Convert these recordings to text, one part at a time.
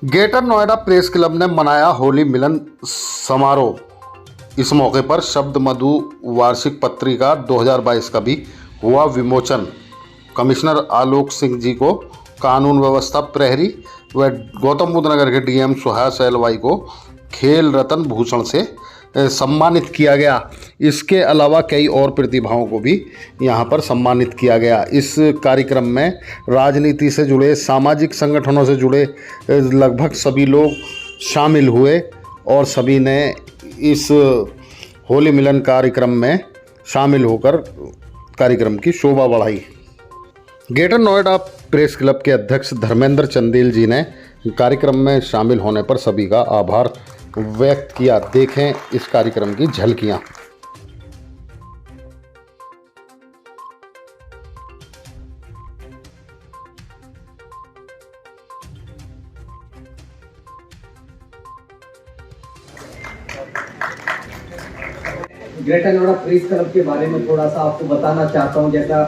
Greater Noida press club ने मनाया होली मिलन समारोह। इस मौके पर शब्द मधु वार्षिक पत्रिका 2022 का भी हुआ विमोचन। कमिश्नर आलोक सिंह जी को कानून व्यवस्था प्रहरी व गौतम बुद्ध नगर के डीएम सुहास एलवाई को खेल रत्न भूषण से सम्मानित किया गया। इसके अलावा कई और प्रतिभाओं को भी यहाँ पर सम्मानित किया गया। इस कार्यक्रम में राजनीति से जुड़े, सामाजिक संगठनों से जुड़े लगभग सभी लोग शामिल हुए और सभी ने इस होली मिलन कार्यक्रम में शामिल होकर कार्यक्रम की शोभा बढ़ाई। ग्रेटर नोएडा प्रेस क्लब के अध्यक्ष धर्मेंद्र चंदेल जी ने कार्यक्रम में शामिल होने पर सभी का आभार व्यक्त किया। देखें इस कार्यक्रम की झलकियां। ग्रेटर नोएडा प्रेस क्लब के बारे में थोड़ा सा आपको बताना चाहता हूं। जैसा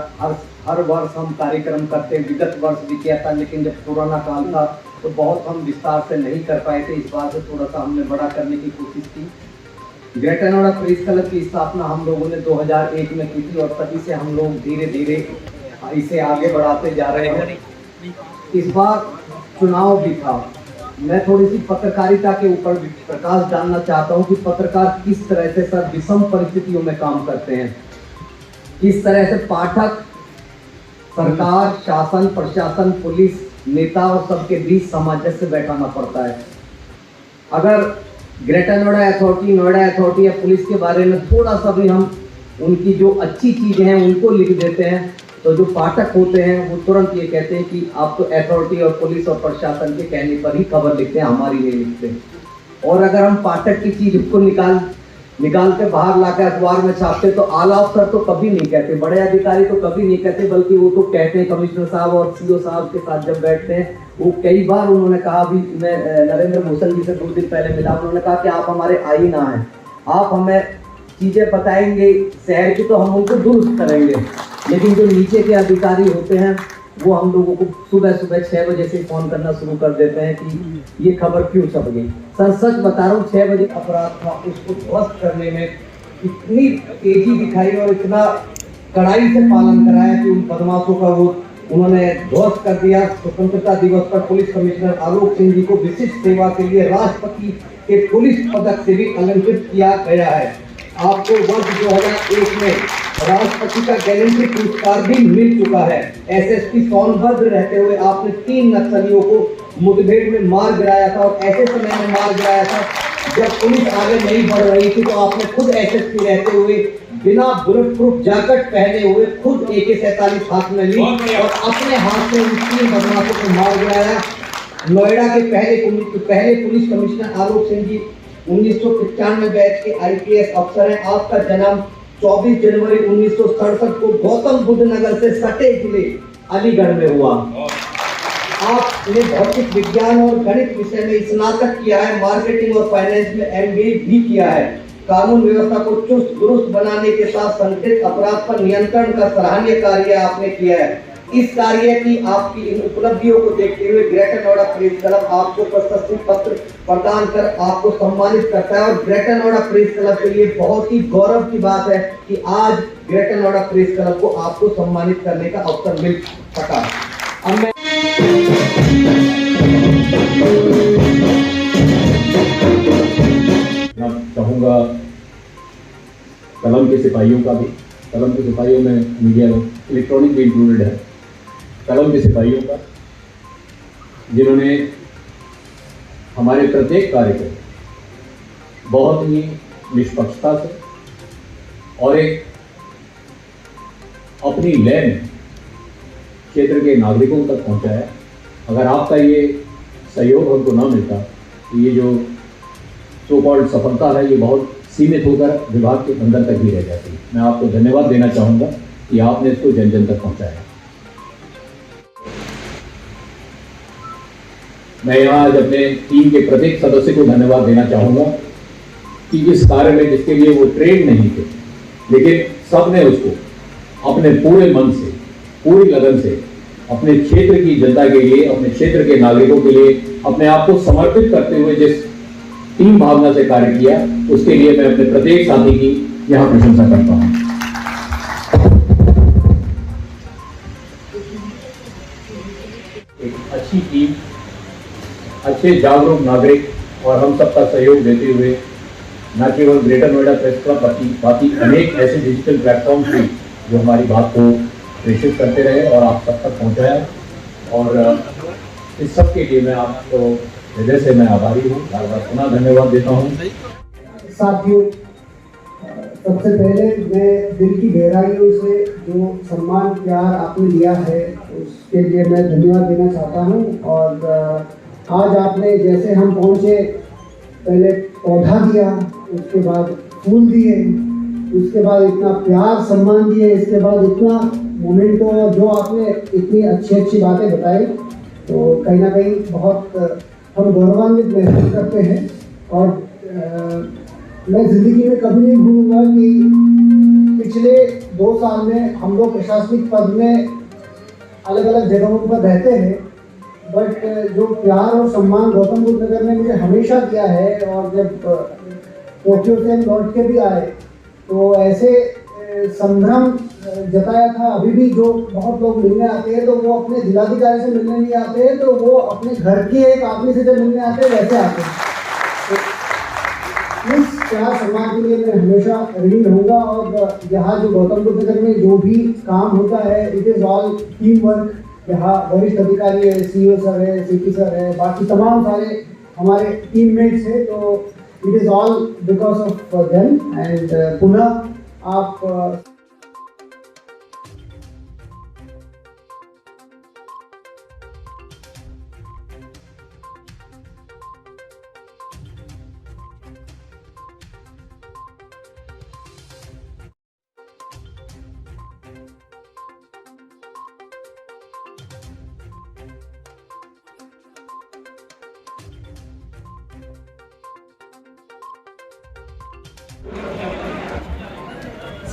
हर वर्ष हम कार्यक्रम करते हैं, विगत वर्ष भी किया था, लेकिन जब कोरोना काल था तो बहुत हम विस्तार से नहीं कर पाए थे। इस बार से थोड़ा सा हमने बड़ा करने की कोशिश की। ग्रेटर नोएडा प्रेस क्लब की स्थापना हम लोगों ने 2001 में की थी और तभी से हम लोग धीरे धीरे इसे आगे बढ़ाते जा रहे हैं। इस बार चुनाव भी था। मैं थोड़ी सी पत्रकारिता के ऊपर प्रकाश डालना चाहता हूं कि पत्रकार किस तरह से सर विषम परिस्थितियों में काम करते हैं, किस तरह से पाठक, सरकार, शासन, प्रशासन, पुलिस, नेता और सबके बीच सामंजस्य बैठाना पड़ता है। अगर greater Noida authority, Noida authority या पुलिस के बारे में थोड़ा सा भी हम उनकी जो अच्छी चीज़ें हैं उनको लिख देते हैं तो जो पाठक होते हैं वो तुरंत ये कहते हैं कि आप तो अथॉरिटी और पुलिस और प्रशासन के कहने पर ही खबर लिखते हैं, हमारी नहीं लिखते। और अगर हम पाठक की चीज़ को निकाल के बाहर लाकर अखबार में छापते तो आला अफसर तो कभी नहीं कहते, बड़े अधिकारी तो कभी नहीं कहते, बल्कि वो तो कहते हैं कमिश्नर साहब और सीओ साहब के साथ जब बैठते हैं। वो कई बार उन्होंने कहा, भी मैं नरेंद्र भूषण जी से 2 दिन पहले मिला, उन्होंने कहा कि आप हमारे आईना हैं, आप हमें चीज़ें बताएंगे शहर की तो हम उनको दुरुस्त करेंगे, लेकिन जो नीचे के अधिकारी होते हैं वो हम लोगों को सुबह 6 बजे से फ़ोन करना शुरू कर देते हैं कि ये खबर क्यों छप गई। सर सच बता रहा हूँ, 6 बजे अपराध था, उसको ध्वस्त करने में इतनी तेजी दिखाई और इतना कड़ाई से पालन कराया कि उन बदमाशों का वो उन्होंने ध्वस्त कर दिया। स्वतंत्रता दिवस पर पुलिस कमिश्नर आलोक सिंह जी को विशिष्ट सेवा के लिए राष्ट्रपति के पुलिस पदक से भी अलंकृत किया गया है। आपको वर्ष 2001 में राष्ट्रपति का गैलेंट्री पुरस्कार भी मिल चुका है। एसएसपी सोनभद्र रहते हुए आपने 3 नक्सलियों को मुठभेड़ में मार गिराया था और ऐसे समय में मार गिराया था जब पुलिस आगे नहीं बढ़ रही थी, तो आपने खुद एसएसपी रहते हुए बिना बुलेट प्रूफ जैकेट पहने हुए खुद AK-47 हाथ में ली और अपने हाथ से उन 3 बदमाशों को मार गिराया। नोएडा के पहले police commissioner Alok Singh ji 1995 batch के IPS अफसर हैं। आपका जन्म 24 जनवरी 1967 को गौतम बुद्ध नगर से सटे जिले अलीगढ़ में हुआ। आपने भौतिक विज्ञान और गणित विषय में स्नातक किया है, मार्केटिंग और फाइनेंस में MBA भी किया है। कानून व्यवस्था को चुस्त दुरुस्त बनाने के साथ संगठित अपराध पर नियंत्रण का सराहनीय कार्य आपने किया है। इस कार्य की आपकी इन उपलब्धियों को देखते हुए ग्रेटर नोएडा प्रेस क्लब आपको प्रशस्ति पत्र प्रदान कर आपको सम्मानित करता है। और ग्रेटर नोएडा प्रेस क्लब के लिए बहुत ही गौरव की बात है कि आज ग्रेटर नोएडा प्रेस क्लब को आपको सम्मानित करने का अवसर मिल सका। अब मैं चाहूँगा कलम के सिपाहियों का भी, कलम के सिपाहियों में मीडिया इलेक्ट्रॉनिक भी इंक्लूडेड है, कलम के सिपाहियों का जिन्होंने हमारे प्रत्येक कार्य को बहुत ही निष्पक्षता से और एक अपनी लय में क्षेत्र के नागरिकों तक पहुंचाया। अगर आपका ये सहयोग हमको ना मिलता तो ये जो सो कॉल्ड सफलता है ये बहुत सीमित होकर विभाग के अंदर तक ही रह जाती है। मैं आपको धन्यवाद देना चाहूँगा कि आपने इसको जन जन तक पहुँचाया। मैं यहाँ आज अपने टीम के प्रत्येक सदस्य को धन्यवाद देना चाहूँगा कि इस कार्य में जिसके लिए वो ट्रेन नहीं थे, लेकिन सब ने उसको अपने पूरे मन से, पूरी लगन से अपने क्षेत्र की जनता के लिए, अपने क्षेत्र के नागरिकों के लिए अपने आप को समर्पित करते हुए जिस टीम भावना से कार्य किया, उसके लिए मैं अपने प्रत्येक साथी की यहां प्रशंसा करता हूं। एक अच्छी टीम, अच्छे जागरूक नागरिक और हम सबका सहयोग देते हुए न केवल ग्रेटर नोएडा प्रेस क्लब बाकी अनेक ऐसे डिजिटल प्लेटफॉर्म भी जो हमारी बात को प्रेषित करते रहे और आप सब तक पहुंचाया, और इस सब के लिए मैं आपको हृदय से मैं आभारी हूँ, बार बार पुनः धन्यवाद देता हूँ। साथियों, सबसे पहले मैं दिल की गहराइयों से जो सम्मान प्यार आपने दिया है उसके लिए मैं धन्यवाद देना चाहता हूँ। और आज आपने जैसे हम पहुँचे, पहले पौधा दिया, उसके बाद फूल दिए, उसके बाद इतना प्यार सम्मान दिए, इसके बाद इतना मोमेंटो जो आपने इतनी अच्छी बातें बताई, तो कहीं ना कहीं बहुत हम गौरवान्वित महसूस करते हैं। और मैं ज़िंदगी में कभी नहीं भूलूंगा कि पिछले 2 साल में हम लोग प्रशासनिक पद में अलग अलग जगहों पर रहते हैं, बट जो प्यार और सम्मान गौतम बुद्ध नगर ने मुझे हमेशा दिया है, और जब टोक्यो से हम लौट के भी आए तो ऐसे संभ्रम जताया था। अभी भी जो बहुत लोग मिलने आते हैं तो वो अपने जिलाधिकारी से मिलने नहीं आते हैं, तो वो अपने घर के एक आदमी से जब मिलने आते हैं वैसे आते हैं। तो इस प्यार सम्मान के लिए मैं हमेशा ऋणी रहूँगा। और यहाँ जो गौतम बुद्ध नगर में जो भी काम होता है, it is all team work. यहाँ वरिष्ठ अधिकारी है, सीईओ सर है, सीपी सर है, बाकी तमाम सारे हमारे टीममेट्स हैं, तो it is all because of them. And पुनः आप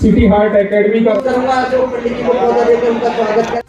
सिटी हार्ट एकेडमी का करूँगा जो पंडित जी को पौधा देकर उनका स्वागत कर।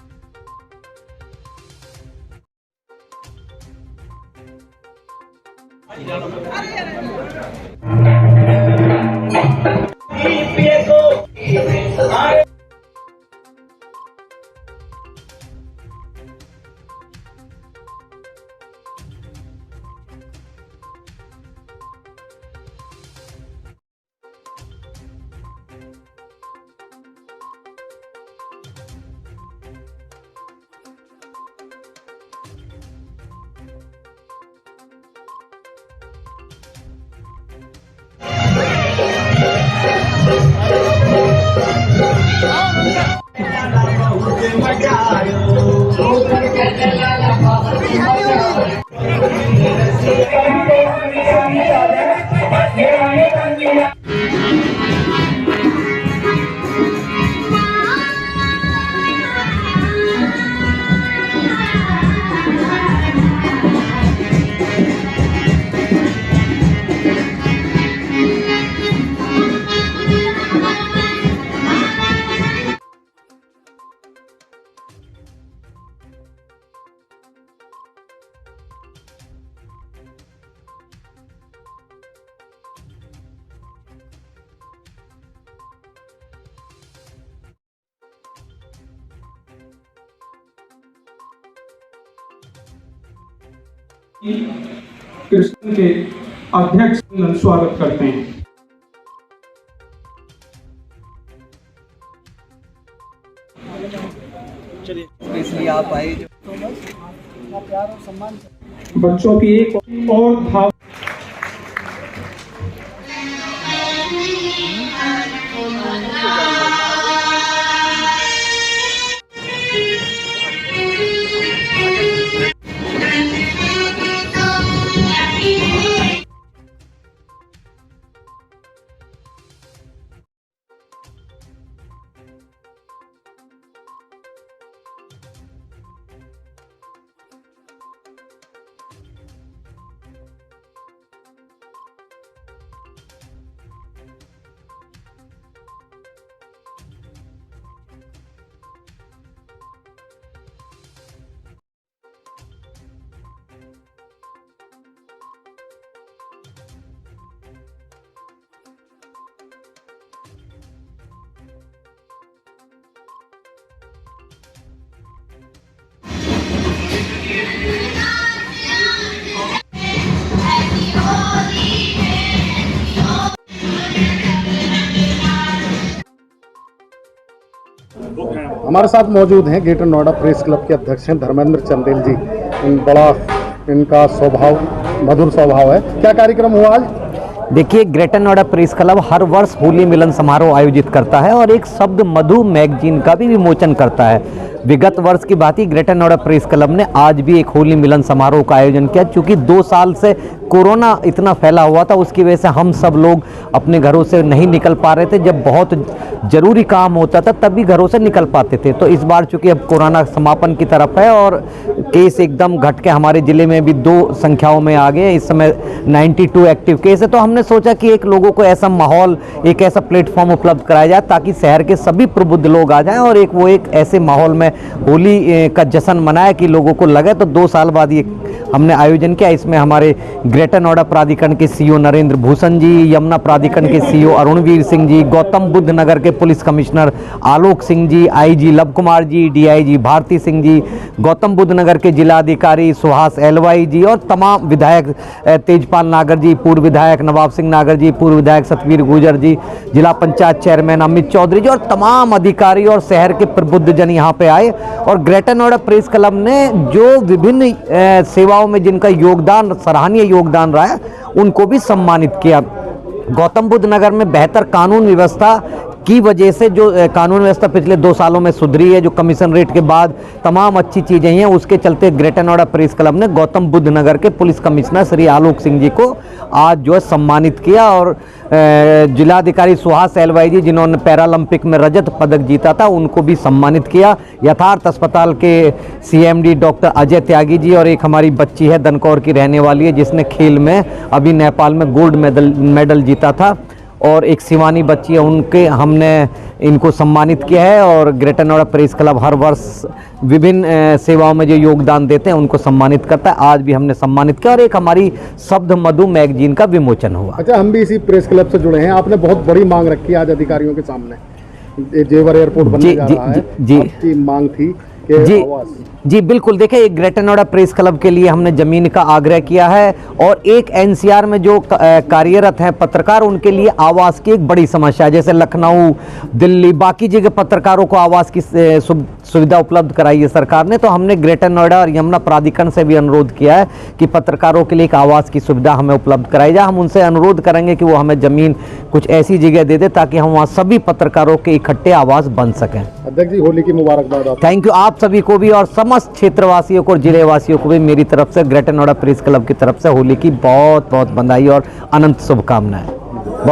कृष्ण के अध्यक्ष स्वागत करते हैं। इसलिए आप आए जो प्यार और सम्मान बच्चों की एक और भाव हमारे साथ मौजूद हैं ग्रेटर नोएडा प्रेस क्लब के अध्यक्ष हैं धर्मेंद्र चंदेल जी। बड़ा इनका स्वभाव मधुर स्वभाव है। क्या कार्यक्रम हुआ आज? देखिए, ग्रेटर नोएडा प्रेस क्लब हर वर्ष होली मिलन समारोह आयोजित करता है और एक शब्द मधु मैगजीन का भी विमोचन करता है। विगत वर्ष की बात ही ग्रेटर नोएडा प्रेस क्लब ने आज भी एक होली मिलन समारोह का आयोजन किया। चूँकि 2 साल से कोरोना इतना फैला हुआ था, उसकी वजह से हम सब लोग अपने घरों से नहीं निकल पा रहे थे। जब बहुत ज़रूरी काम होता था तभी घरों से निकल पाते थे। तो इस बार चूँकि अब कोरोना समापन की तरफ है और केस एकदम घट के हमारे ज़िले में भी 2 संख्याओं में आ गए। इस समय 92 एक्टिव केस है। तो हमने सोचा कि एक लोगों को ऐसा माहौल, एक ऐसा प्लेटफॉर्म उपलब्ध कराया जाए ताकि शहर के सभी प्रबुद्ध लोग आ जाएं और एक ऐसे माहौल में होली का जश्न मनाए कि लोगों को लगे। तो 2 साल बाद ये हमने आयोजन किया। इसमें हमारे ग्रेटर नोएडा प्राधिकरण के सीईओ नरेंद्र भूषण जी, यमुना प्राधिकरण के सीईओ अरुणवीर सिंह जी, गौतम बुद्ध नगर के police commissioner Alok Singh ji, IG love Kumar ji, DIG Bharti Singh ji, Gautam Buddha नगर के जिलाधिकारी सुहास एलवाई जी और तमाम विधायक तेजपाल नागर जी, पूर्व विधायक नवाब सिंह नागर जी, पूर्व विधायक सतवीर गुर्जर जी, जिला पंचायत चेयरमैन अमित चौधरी जी और तमाम अधिकारी और शहर के प्रबुद्ध जन यहाँ पे आए। और ग्रेटर नोएडा प्रेस क्लब ने जो विभिन्न सेवाओं में जिनका योगदान, सराहनीय योगदान रहा है, उनको भी सम्मानित किया। गौतम बुद्ध नगर में बेहतर कानून व्यवस्था की वजह से जो कानून व्यवस्था पिछले 2 सालों में सुधरी है, जो कमिश्नरेट के बाद तमाम अच्छी चीज़ें हैं, उसके चलते ग्रेटर नोएडा प्रेस क्लब ने गौतम बुद्ध नगर के पुलिस कमिश्नर श्री आलोक सिंह जी को आज जो है सम्मानित किया। और जिलाधिकारी सुहास एलवाई जी, जिन्होंने पैरालंपिक में रजत पदक जीता था, उनको भी सम्मानित किया। यथार्थ अस्पताल के सीएमडी डॉक्टर अजय त्यागी जी और एक हमारी बच्ची है दनकौर की रहने वाली है, जिसने खेल में अभी नेपाल में गोल्ड मेडल जीता था, और एक शिवानी बच्ची है, उनके हमने इनको सम्मानित किया है। और ग्रेटर नोएडा प्रेस क्लब हर वर्ष विभिन्न सेवाओं में जो योगदान देते हैं उनको सम्मानित करता है। आज भी हमने सम्मानित किया और एक हमारी शब्द मधु मैगजीन का विमोचन हुआ। अच्छा, हम भी इसी प्रेस क्लब से जुड़े हैं। आपने बहुत बड़ी मांग रखी है आज अधिकारियों के सामने। जेवर एयरपोर्ट बनने जा रहा है, आपकी मांग थी कि जी बिल्कुल। देखिए, ग्रेटर नोएडा प्रेस क्लब के लिए हमने ज़मीन का आग्रह किया है और एक एनसीआर में जो कार्यरत हैं पत्रकार, उनके लिए आवास की एक बड़ी समस्या है। जैसे लखनऊ, दिल्ली, बाकी जगह पत्रकारों को आवास की सुविधा उपलब्ध कराई है सरकार ने। तो हमने ग्रेटर नोएडा और यमुना प्राधिकरण से भी अनुरोध किया है कि पत्रकारों के लिए एक आवास की सुविधा हमें उपलब्ध कराई जाए। हम उनसे अनुरोध करेंगे कि वो हमें ज़मीन कुछ ऐसी जगह दे दे ताकि हम वहाँ सभी पत्रकारों के इकट्ठे आवास बन सकें। अध्यक्ष जी, होली की मुबारकबाद। थैंक यू आप सभी को भी और समस्त क्षेत्रवासियों को और जिले वासियों को भी मेरी तरफ से, ग्रेटर नोएडा प्रेस क्लब की तरफ से होली की बहुत बहुत बधाई और अनंत शुभकामनाएं। बहुत